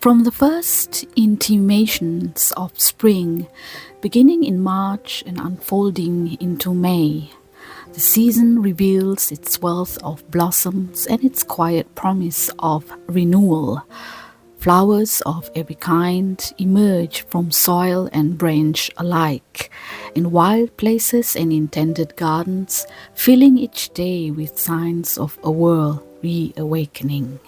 From the first intimations of spring, beginning in March and unfolding into May, the season reveals its wealth of blossoms and its quiet promise of renewal. Flowers of every kind emerge from soil and branch alike, in wild places and in tended gardens, filling each day with signs of a world reawakening.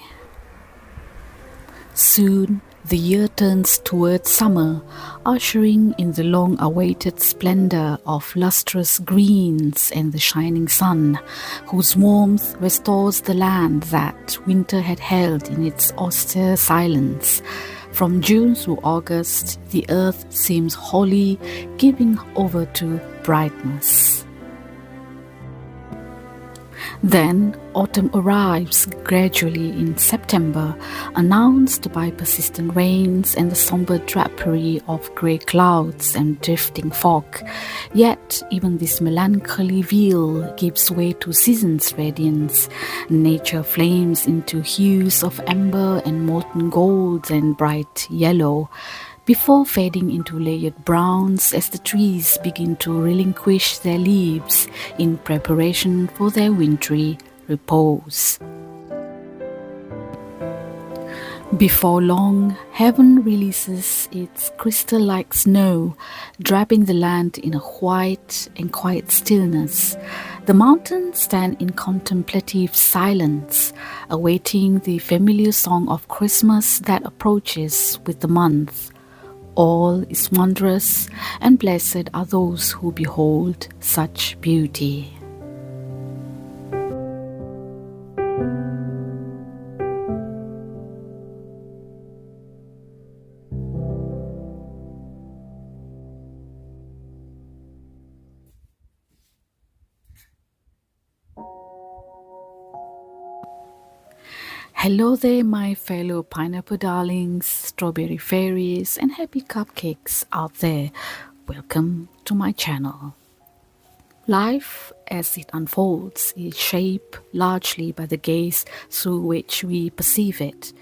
Soon the year turns towards summer, ushering in the long-awaited splendor of lustrous greens and the shining sun, whose warmth restores the land that winter had held in its austere silence. From June through August, the earth seems wholly giving over to brightness. Then autumn arrives gradually in September, announced by persistent rains and the somber drapery of grey clouds and drifting fog. Yet even this melancholy veil gives way to season's radiance. Nature flames into hues of amber and molten gold and bright yellow, before fading into layered browns as the trees begin to relinquish their leaves in preparation for their wintry repose. Before long, heaven releases its crystal-like snow, draping the land in a white and quiet stillness. The mountains stand in contemplative silence, awaiting the familiar song of Christmas that approaches with the month. All is wondrous, and blessed are those who behold such beauty. Hello there, my fellow pineapple darlings, strawberry fairies, and happy cupcakes out there. Welcome to my channel. Life, as it unfolds, is shaped largely by the gaze through which we perceive it.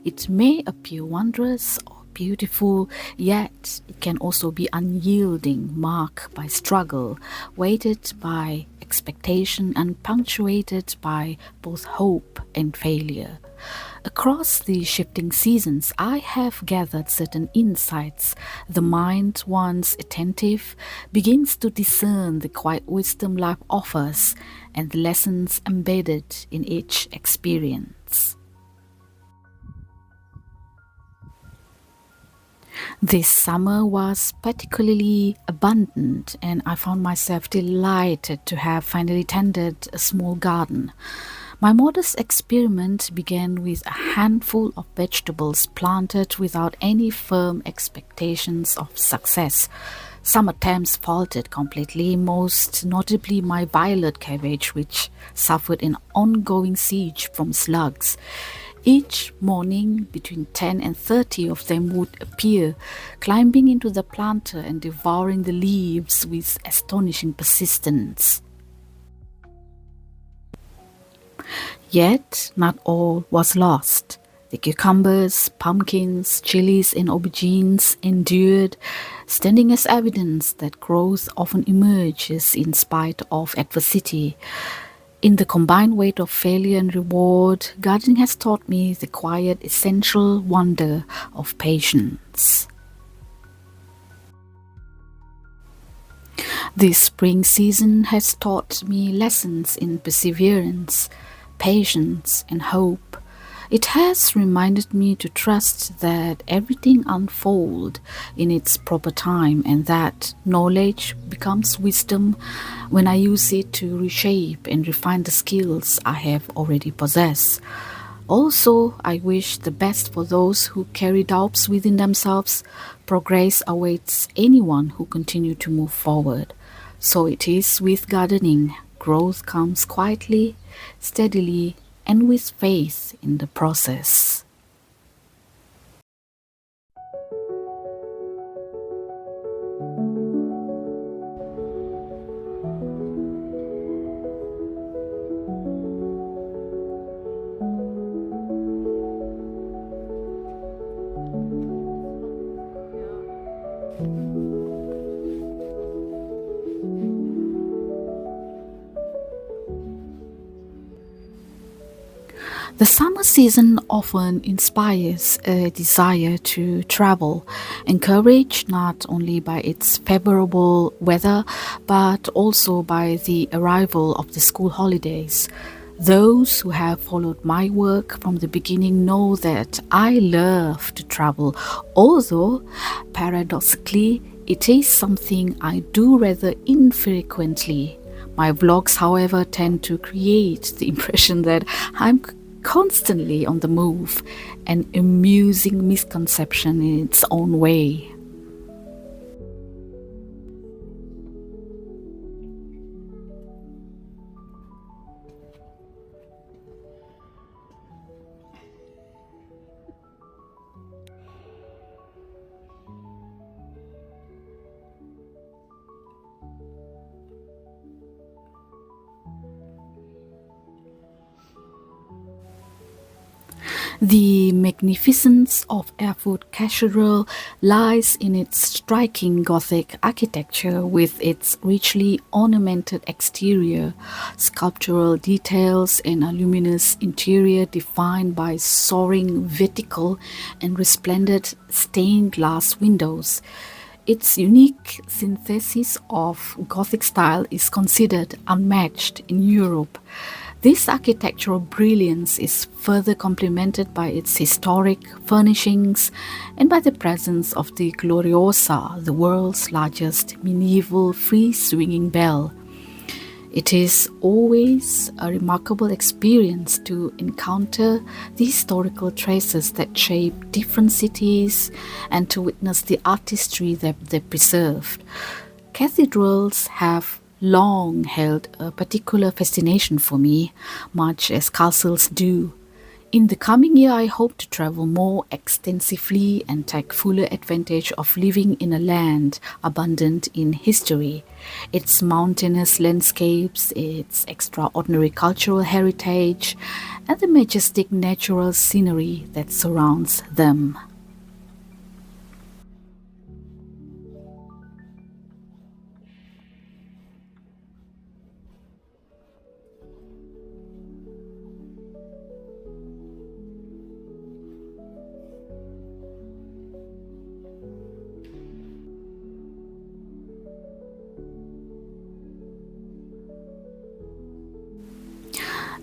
It may appear wondrous or beautiful, yet it can also be unyielding, marked by struggle, weighted by expectation, and punctuated by both hope and failure. Across the shifting seasons, I have gathered certain insights. The mind, once attentive, begins to discern the quiet wisdom life offers and the lessons embedded in each experience. This summer was particularly abundant, and I found myself delighted to have finally tended a small garden. My modest experiment began with a handful of vegetables planted without any firm expectations of success. Some attempts faltered completely, most notably my violet cabbage, which suffered an ongoing siege from slugs. Each morning, between 10 and 30 of them would appear, climbing into the planter and devouring the leaves with astonishing persistence. Yet, not all was lost. The cucumbers, pumpkins, chilies, and aubergines endured, standing as evidence that growth often emerges in spite of adversity. In the combined weight of failure and reward, gardening has taught me the quiet, essential wonder of patience. This spring season has taught me lessons in perseverance, patience, and hope. It has reminded me to trust that everything unfolds in its proper time and that knowledge becomes wisdom when I use it to reshape and refine the skills I have already possessed. Also, I wish the best for those who carry doubts within themselves. Progress awaits anyone who continue to move forward. So it is with gardening. Growth comes quietly, steadily, and with faith in the process. The summer season often inspires a desire to travel, encouraged not only by its favorable weather but also by the arrival of the school holidays. Those who have followed my work from the beginning know that I love to travel, although paradoxically, it is something I do rather infrequently. My vlogs, however, tend to create the impression that I'm constantly on the move, an amusing misconception in its own way. The magnificence of Erfurt Cathedral lies in its striking Gothic architecture with its richly ornamented exterior, sculptural details, and a luminous interior defined by soaring vertical and resplendent stained glass windows. Its unique synthesis of Gothic style is considered unmatched in Europe. This architectural brilliance is further complemented by its historic furnishings and by the presence of the Gloriosa, the world's largest medieval free-swinging bell. It is always a remarkable experience to encounter the historical traces that shape different cities and to witness the artistry that they preserved. Cathedrals have long held a particular fascination for me, much as castles do. In the coming year, I hope to travel more extensively and take fuller advantage of living in a land abundant in history, its mountainous landscapes, its extraordinary cultural heritage, and the majestic natural scenery that surrounds them.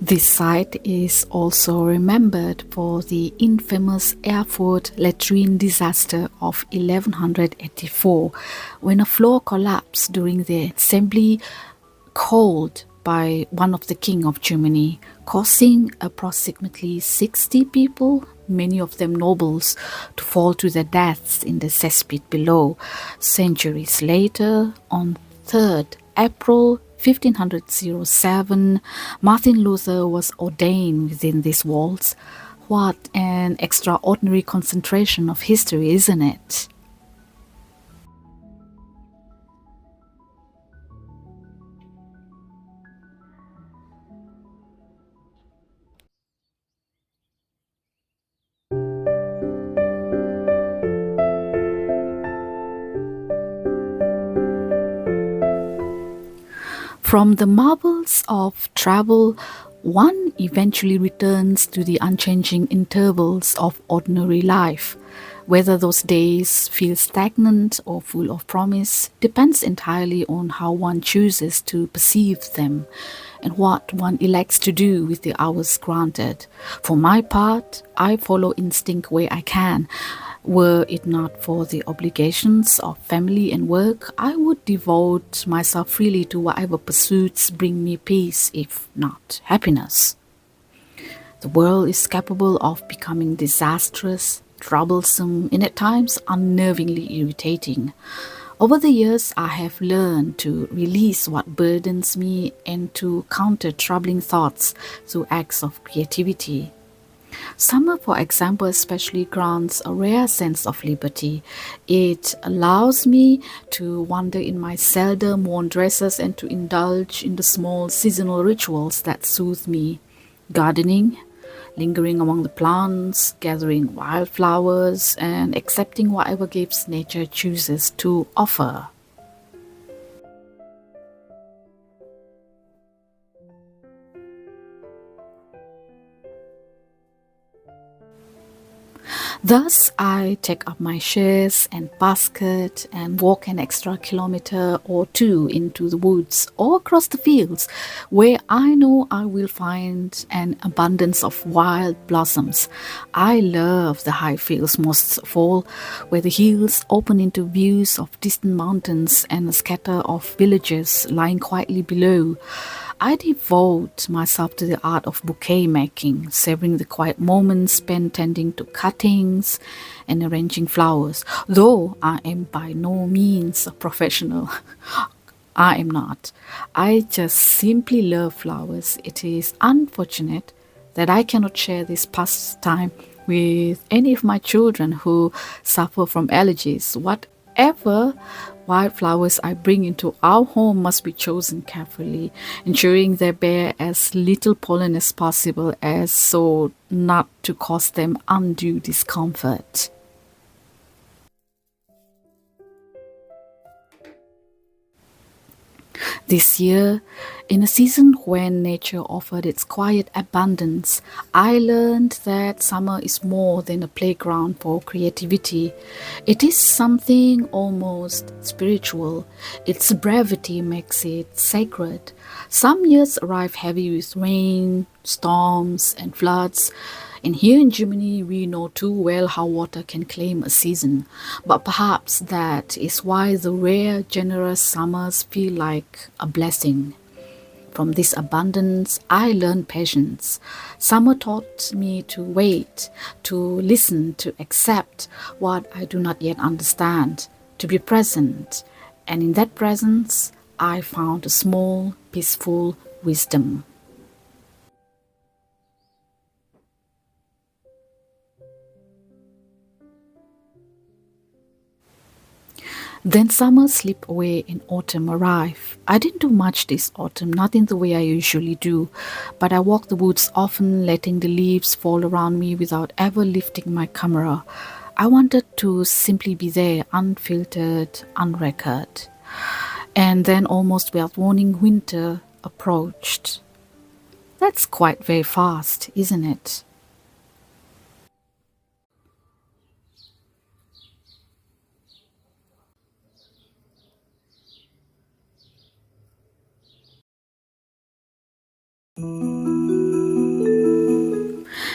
This site is also remembered for the infamous Erfurt latrine disaster of 1184, when a floor collapsed during the assembly called by one of the King of Germany, causing approximately 60 people, many of them nobles, to fall to their deaths in the cesspit below. Centuries later, on 3rd April 1507, Martin Luther was ordained within these walls. What an extraordinary concentration of history, isn't it? From the marvels of travel, one eventually returns to the unchanging intervals of ordinary life. Whether those days feel stagnant or full of promise depends entirely on how one chooses to perceive them and what one elects to do with the hours granted. For my part, I follow instinct where I can. Were it not for the obligations of family and work, I would devote myself freely to whatever pursuits bring me peace, if not happiness. The world is capable of becoming disastrous, troublesome, and at times unnervingly irritating. Over the years, I have learned to release what burdens me and to counter troubling thoughts through acts of creativity. Summer, for example, especially grants a rare sense of liberty. It allows me to wander in my seldom worn dresses and to indulge in the small seasonal rituals that soothe me. Gardening, lingering among the plants, gathering wildflowers, and accepting whatever gifts nature chooses to offer. Thus, I take up my shears and basket and walk an extra kilometer or two into the woods or across the fields where I know I will find an abundance of wild blossoms. I love the high fields most of all, where the hills open into views of distant mountains and a scatter of villages lying quietly below. I devote myself to the art of bouquet making, savoring the quiet moments spent tending to cuttings and arranging flowers. Though I am by no means a professional, I am not. I just simply love flowers. It is unfortunate that I cannot share this pastime with any of my children who suffer from allergies. Whatever wildflowers I bring into our home must be chosen carefully, ensuring they bear as little pollen as possible as so not to cause them undue discomfort. This year, in a season when nature offered its quiet abundance, I learned that summer is more than a playground for creativity. It is something almost spiritual. Its brevity makes it sacred. Some years arrive heavy with rain, storms, and floods. And here in Germany, we know too well how water can claim a season. But perhaps that is why the rare, generous summers feel like a blessing. From this abundance, I learned patience. Summer taught me to wait, to listen, to accept what I do not yet understand, to be present. And in that presence, I found a small, peaceful wisdom. Then summer slipped away and autumn arrived. I didn't do much this autumn, not in the way I usually do, but I walked the woods often, letting the leaves fall around me without ever lifting my camera. I wanted to simply be there, unfiltered, unrecorded. And then almost without warning, winter approached. That's quite very fast, isn't it?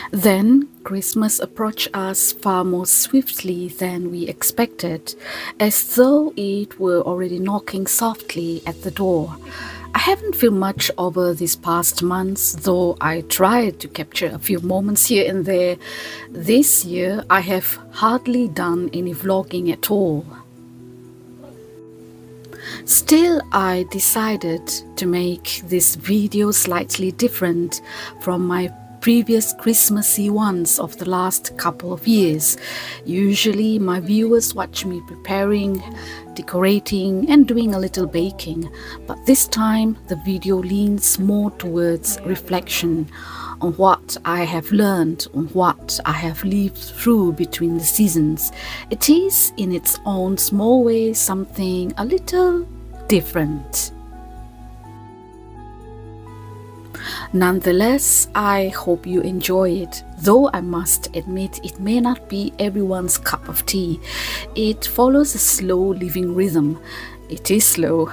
Then Christmas approached us far more swiftly than we expected, as though it were already knocking softly at the door. I haven't filmed much over these past months, though I tried to capture a few moments here and there. This year, I have hardly done any vlogging at all. Still, I decided to make this video slightly different from my previous Christmassy ones of the last couple of years. Usually my viewers watch me preparing, decorating and doing a little baking, but this time the video leans more towards reflection on what I have learned, on what I have lived through between the seasons. It is in its own small way something a little different. Nonetheless, I hope you enjoy it, though I must admit it may not be everyone's cup of tea. It follows a slow living rhythm. It is slow.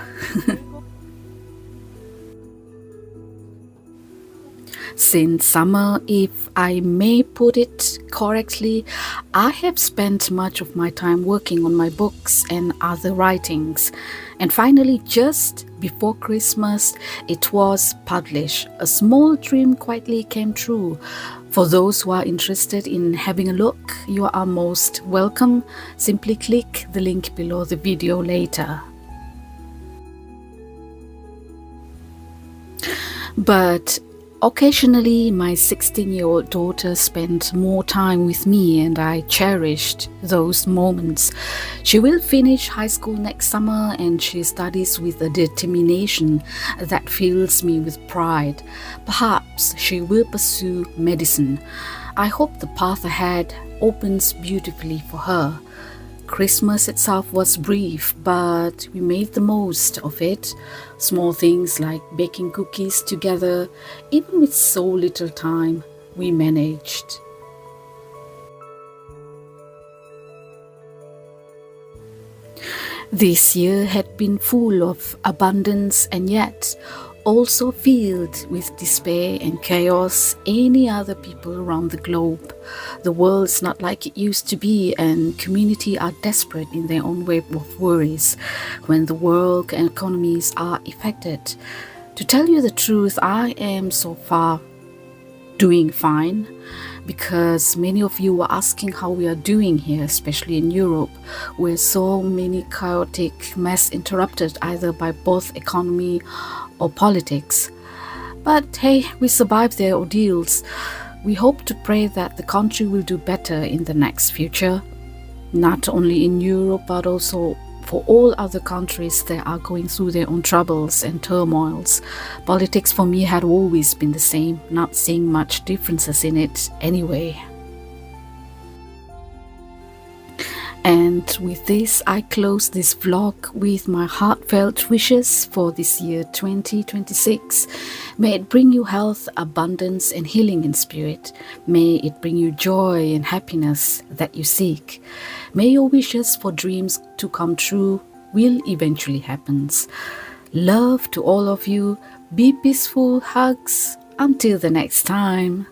Since summer, if I may put it correctly, I have spent much of my time working on my books and other writings. And finally, just before Christmas, it was published. A small dream quietly came true. For those who are interested in having a look, you are most welcome. Simply click the link below the video later. But occasionally, my 16-year-old daughter spent more time with me, and I cherished those moments. She will finish high school next summer, and she studies with a determination that fills me with pride. Perhaps hopes she will pursue medicine. I hope the path ahead opens beautifully for her. Christmas itself was brief, but we made the most of it. Small things like baking cookies together, even with so little time, we managed. This year had been full of abundance and yet also filled with despair and chaos. Any other people around the globe, the world's not like it used to be, and community are desperate in their own way of worries when the world and economies are affected. To tell you the truth, I am so far doing fine, because many of you were asking how we are doing here, especially in Europe, where so many chaotic mess interrupted either by both economy or politics. But hey, we survived their ordeals. We hope to pray that the country will do better in the next future, not only in Europe but also for all other countries that are going through their own troubles and turmoils. Politics for me had always been the same, not seeing much differences in it anyway. And with this, I close this vlog with my heartfelt wishes for this year 2026. May it bring you health, abundance, and healing in spirit. May it bring you joy and happiness that you seek. May your wishes for dreams to come true will eventually happen. Love to all of you. Be peaceful. Hugs. Until the next time.